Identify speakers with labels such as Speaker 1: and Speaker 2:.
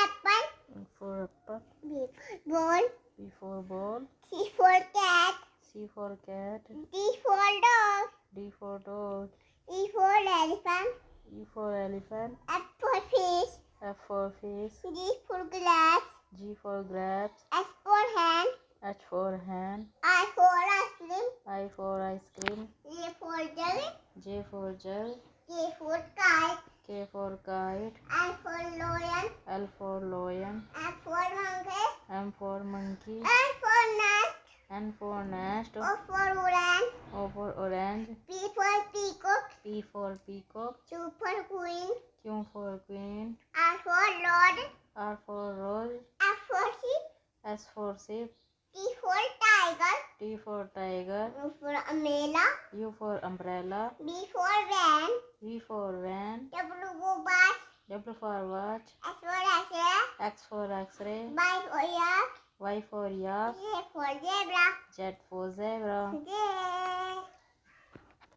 Speaker 1: apple.
Speaker 2: For apple.
Speaker 1: B for ball.
Speaker 2: B for ball.
Speaker 1: C for cat.
Speaker 2: C for cat.
Speaker 1: D for dog.
Speaker 2: D for dog.
Speaker 1: E for elephant.
Speaker 2: E for elephant.
Speaker 1: F for fish.
Speaker 2: F for fish.
Speaker 1: G for glass.
Speaker 2: G for grapes.
Speaker 1: H for hand.
Speaker 2: H for hand.
Speaker 1: I for ice cream.
Speaker 2: I for ice cream.
Speaker 1: J for jelly.
Speaker 2: J for gel.
Speaker 1: K for kite.
Speaker 2: K for kite.
Speaker 1: L for lion.
Speaker 2: L for lion.
Speaker 1: M for monkey.
Speaker 2: M for monkey.
Speaker 1: N for nest.
Speaker 2: N for nest.
Speaker 1: O for orange.
Speaker 2: O for orange.
Speaker 1: P for peacock.
Speaker 2: P for peacock.
Speaker 1: Q for queen.
Speaker 2: Q for queen.
Speaker 1: R for rod.
Speaker 2: R for rose.
Speaker 1: S for sheep.
Speaker 2: S for sheep.
Speaker 1: T for tiger.
Speaker 2: T for tiger.
Speaker 1: U for umbrella.
Speaker 2: U for umbrella.
Speaker 1: V for van.
Speaker 2: V for van.
Speaker 1: W for bus.
Speaker 2: W for watch.
Speaker 1: X for x-ray.
Speaker 2: X for x-ray.
Speaker 1: Y for yak.
Speaker 2: Y for yak.
Speaker 1: Z for zebra.
Speaker 2: Z for zebra.
Speaker 1: Z